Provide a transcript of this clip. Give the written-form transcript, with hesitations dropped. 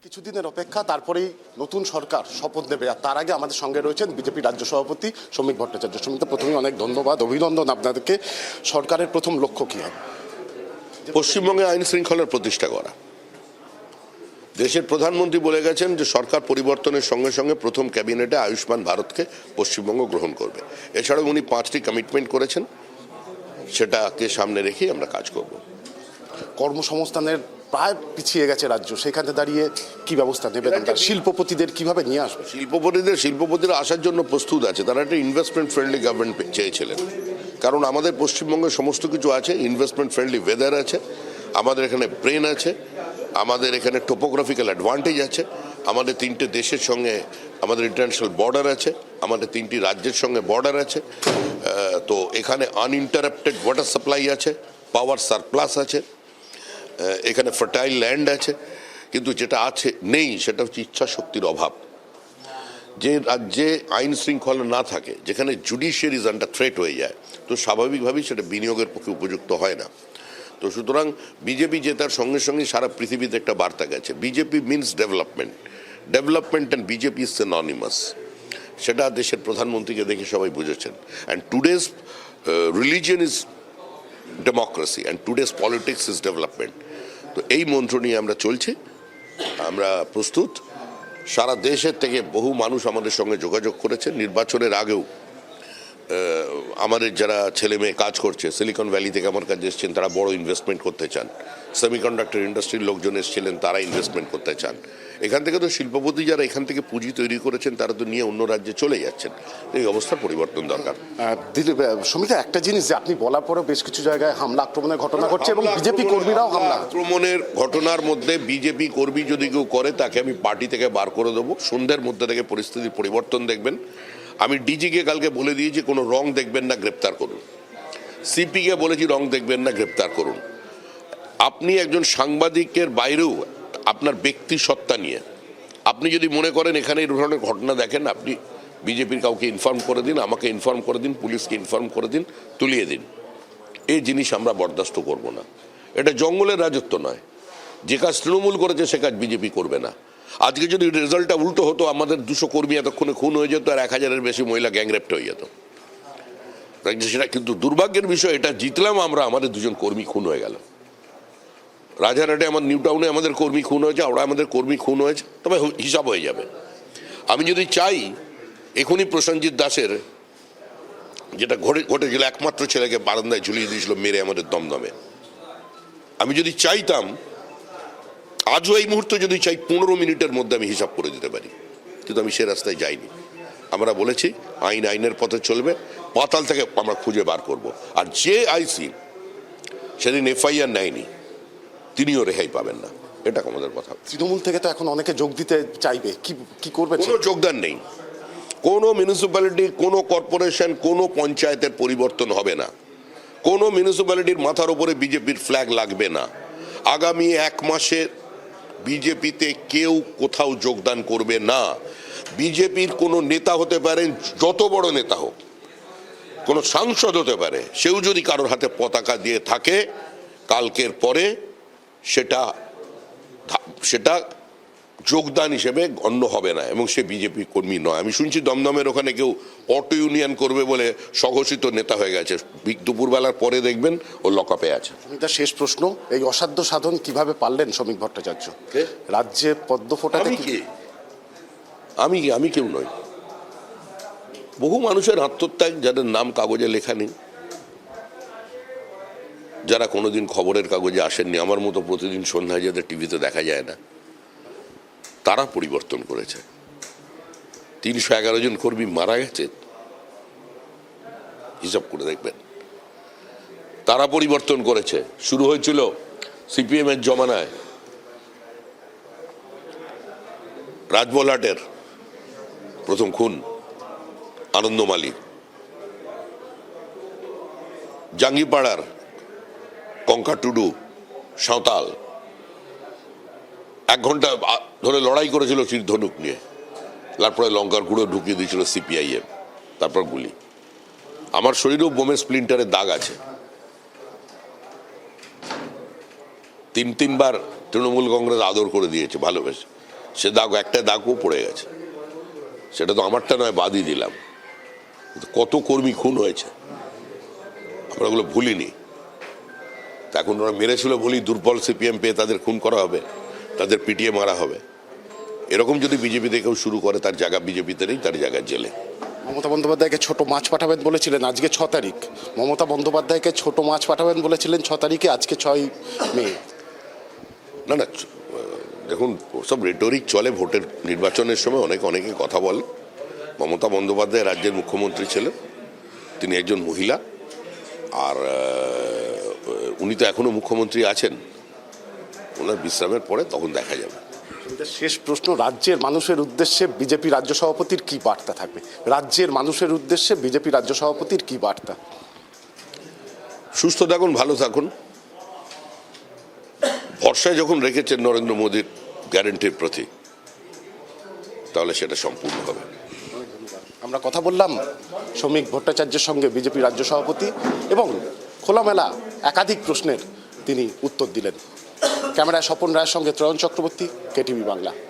কিছুদিনের অপেক্ষা, তারপরেই নতুন সরকার শপথ নেবে। আর তার আগে আমাদের সঙ্গে রয়েছেন বিজেপি রাজ্য সভাপতি শ্রমিক ভট্টাচার্য। শ্রমিক, প্রথমেই অনেক ধন্যবাদ, অভিনন্দন আপনাদেরকে। সরকারের প্রথম লক্ষ্য কী হবে? পশ্চিমবঙ্গে আইন শৃঙ্খলার প্রতিষ্ঠা করা। দেশের প্রধানমন্ত্রী বলে গেছেন যে সরকার পরিবর্তনের সঙ্গে সঙ্গে প্রথম ক্যাবিনেটে আয়ুষ্মান ভারতকে পশ্চিমবঙ্গ গ্রহণ করবে। এছাড়াও উনি 5টি কমিটমেন্ট করেছেন, সেটাকে সামনে রেখেই আমরা কাজ করব। কর্মসংস্থানের প্রায় পিছিয়ে গেছে রাজ্য, সেখানে দাঁড়িয়ে কি ব্যবস্থা নেবেন? শিল্পপতিদের কিভাবে নিয়ে আসবে? শিল্পপতিরা আসার জন্য প্রস্তুত আছে। তারা একটা ইনভেস্টমেন্ট ফ্রেন্ডলি গভর্নমেন্ট চেয়েছিলেন, কারণ আমাদের পশ্চিমবঙ্গে সমস্ত কিছু আছে। ইনভেস্টমেন্ট ফ্রেন্ডলি ওয়েদার আছে, আমাদের এখানে ব্রেন আছে, আমাদের এখানে টোপোগ্রাফিক্যাল অ্যাডভান্টেজ আছে, আমাদের 3টে দেশের সঙ্গে আমাদের ইন্টারন্যাশনাল বর্ডার আছে, আমাদের 3টি রাজ্যের সঙ্গে বর্ডার আছে। তো এখানে আনইন্টারাপ্টেড ওয়াটার সাপ্লাই আছে, পাওয়ার সারপ্লাস আছে, এখানে ফার্টাইল ল্যান্ড আছে। কিন্তু যেটা আছে নেই সেটা হচ্ছে ইচ্ছা শক্তির অভাব। যে রাজ্যে আইন শৃঙ্খলা না থাকে, যেখানে জুডিশিয়ারিজ আন্ডার থ্রেট হয়ে যায়, তো স্বাভাবিকভাবেই সেটা বিনিয়োগের পক্ষে উপযুক্ত হয় না। তো সুতরাং বিজেপি জেতার সঙ্গে সঙ্গে সারা পৃথিবীতে একটা বার্তা গেছে, BJP means development and BJP is synonymous. সেটা দেশের প্রধানমন্ত্রীকে দেখে সবাই বুঝেছেন। And today's religion is democracy and today's politics is development. তো এই মন্ত্র নিয়ে আমরা চলছি, আমরা প্রস্তুত। সারা দেশের থেকে বহু মানুষ আমাদের সঙ্গে যোগাযোগ করেছেন। নির্বাচনের আগেও আমাদের যারা ছেলে মেয়ে কাজ করছে সিলিকন ভ্যালি থেকে আমার কাছে এসেছেন, তারা বড় ইনভেস্টমেন্ট করতে চান। সেমিকন্ডাক্টর ইন্ডাস্ট্রির লোকজন এসেছিলেন, তারা ইনভেস্টমেন্ট করতে চান। এখান থেকে তো শিল্পপতি যারা এখান থেকে পুঁজি তৈরি করেছেন তারা তো নিয়ে অন্য রাজ্যে চলে যাচ্ছেন। এই অবস্থার পরিবর্তন দরকার। সুমিতা, একটা জিনিস যে আপনি বলার পরে বেশ কিছু জায়গায় হামলা আক্রমণের ঘটনা ঘটছে এবং বিজেপি কর্মীরাও হামলা আক্রমণের ঘটনার মধ্যে বিজেপি কর্মী যদি কেউ করে তাকে আমি পার্টি থেকে বার করে দেবো। সন্ধ্যের মধ্যে থেকে পরিস্থিতির পরিবর্তন দেখবেন। আমি ডিজিকে কালকে বলে দিয়েছি কোনো রং দেখবেন না, গ্রেপ্তার করুন। সিপিকে বলেছি রং দেখবেন না, গ্রেপ্তার করুন। আপনি একজন সাংবাদিকের বাইরেও আপনার ব্যক্তি সত্তা নিয়ে আপনি যদি মনে করেন এখানে এই ধরনের ঘটনা দেখেন, আপনি বিজেপির কাউকে ইনফর্ম করে দিন, আমাকে ইনফর্ম করে দিন, পুলিশকে ইনফর্ম করে দিন, তুলিয়ে দিন। এই জিনিস আমরা বরদাস্ত করব না। এটা জঙ্গলের রাজত্ব নয়। যে কাজ তৃণমূল করেছে সে কাজ বিজেপি করবে না। আজকে যদি রেজাল্টটা উল্টো হতো, আমাদের 200 কর্মী এতক্ষণে খুন হয়ে যেত আর 1000-এর বেশি মহিলা গ্যাংরেপ্ট হয়ে যেত। সেটা কিন্তু দুর্ভাগ্যের বিষয়, এটা জিতলাম আমরা, আমাদের 2জন কর্মী খুন হয়ে গেল। রাজারহাটে আমার নিউ টাউনে আমাদের কর্মী খুন হয়েছে, ওরা আমাদের কর্মী খুন হয়েছে, তবে হিসাব হয়ে যাবে। আমি যদি চাই এখনই প্রসেনজিৎ দাসের যেটা ঘটেছিল, একমাত্র ছেলেকে বারান্দায় ঝুলিয়ে দিয়েছিল মেরে আমাদের দমদমে, আমি যদি চাইতাম আজও এই মুহূর্তে যদি চাই 15 মিনিটের মধ্যে আমি হিসাব করে দিতে পারি। কিন্তু আমি সে রাস্তায় যাইনি। আমরা বলেছি আইনের পথে চলবে, পাতাল থেকে আমরা খুঁজে বার করব। আর যে আইসি সেদিন এফআইআর নেয়নি তিনিও রেহাই পাবেন না, এটা আমাদের কথা। তৃণমূল থেকে তো এখন অনেকে যোগ দিতে চাইবে, কি করবে? কোনো যোগদান নেই। কোনো মিউনিসিপ্যালিটি, কোনো কর্পোরেশন, কোনো পঞ্চায়েতের পরিবর্তন হবে না। কোনো মিউনিসিপ্যালিটির মাথার উপরে বিজেপির ফ্ল্যাগ লাগবে না। আগামী 1 মাসে বিজেপিতে কেউ কোথাও যোগদান করবে না। বিজেপির কোনো নেতা হতে পারেন, যত বড় নেতা হোক, কোনো সাংসদ হতে পারে, সেও যদি কারোর হাতে পতাকা দিয়ে থাকে কালকের পরে সেটা যোগদান হিসেবে গণ্য হবে না এবং সে বিজেপি কর্মী নয়। আমি শুনছি দমদমের ওখানে কেউ অটো ইউনিয়ন করবে বলে স্বঘোষিত নেতা হয়ে গেছে, দুপুরবেলার পরে দেখবেন ও লকআপে আছে। শেষ প্রশ্ন, এই অসাধ্য সাধন কিভাবে পারলেন শ্রমিক ভট্টাচার্য? রাজ্যে পদ্ম ফোটাতে আমি কেউ নই। বহু মানুষের আত্মত্যাগ, যাদের নাম কাগজে লেখা নেই, যারা কোনোদিন খবরের কাগজে আসেননি, আমার মতো প্রতিদিন সন্ধ্যায় যাদের টিভিতে দেখা যায় না, তারা পরিবর্তন করেছে। 311 জন কর্মী মারা গেছে, হিসাব করে দেখবেন। তারা পরিবর্তন করেছে। শুরু হয়েছিল সিপিএম এর জমানায়, রাজবলহাটের প্রথম খুন আনন্দমালী, জাঙ্গিপাড়ার কঙ্কা টুডু সাঁওতাল 1 ঘন্টা ধরে লড়াই করেছিল তীর-ধনুক নিয়ে, তারপরে লঙ্কার গুঁড়ো ঢুকিয়ে দিয়েছিল সিপিআইএম, তারপর গুলি। আমার শরীরেও বোমের স্প্লিন্টারের দাগ আছে। 3 বার তৃণমূল কংগ্রেস আদর করে দিয়েছে, ভালোবেসে। সে দাগ, একটা দাগও পড়ে গেছে। সেটা তো আমারটা নয়, বাদই দিলাম। কত কর্মী খুন হয়েছে আমরা ওগুলো ভুলিনি। তা এখন ওরা মেরেছিল বলি দুর্বল সিপিএম পেয়ে তাদের খুন করা হবে, তাদের পিটিয়ে মারা হবে? এরকম যদি বিজেপিতে কেউ শুরু করে, তার জায়গা বিজেপিতে নেই, তার জায়গা জেলে। মমতা বন্দ্যোপাধ্যায়কে ছোট মাছ পাঠাবেন বলেছিলেন, আজকে 6 তারিখ। মমতা বন্দ্যোপাধ্যায়কে ছোট মাছ পাঠাবেন বলেছিলেন 6 তারিখে, আজকে 6 মে। না না, দেখুন, সব রেটরিক চলে ভোটের নির্বাচনের সময়, অনেকে কথা বলে। মমতা বন্দ্যোপাধ্যায় রাজ্যের মুখ্যমন্ত্রী ছিলেন, তিনি একজন মহিলা, আর উনি তো এখনো মুখ্যমন্ত্রী আছেন। ওনার বিশ্রামের পরে তখন দেখা যাবে। শেষ প্রশ্ন, রাজ্যের মানুষের উদ্দেশ্যে বিজেপি রাজ্য সভাপতির কি বার্তা থাকবে? রাজ্যের মানুষের উদ্দেশ্যে বিজেপি রাজ্য সভাপতির কি বার্তা? সুস্থ থাকুন, ভালো থাকুন। ভরসায় যখন রেখেছেন নরেন্দ্র মোদীর গ্যারেন্টির প্রতি, তাহলে সেটা সম্পূর্ণ হবে। আমরা কথা বললাম শ্রমিক ভট্টাচার্যের সঙ্গে, বিজেপি রাজ্য সভাপতি, এবং খোলামেলা একাধিক প্রশ্নের তিনি উত্তর দিলেন। ক্যামেরায় স্বপন রায়ের সঙ্গে ত্রয়ন চক্রবর্তী, কেটিভি বাংলা।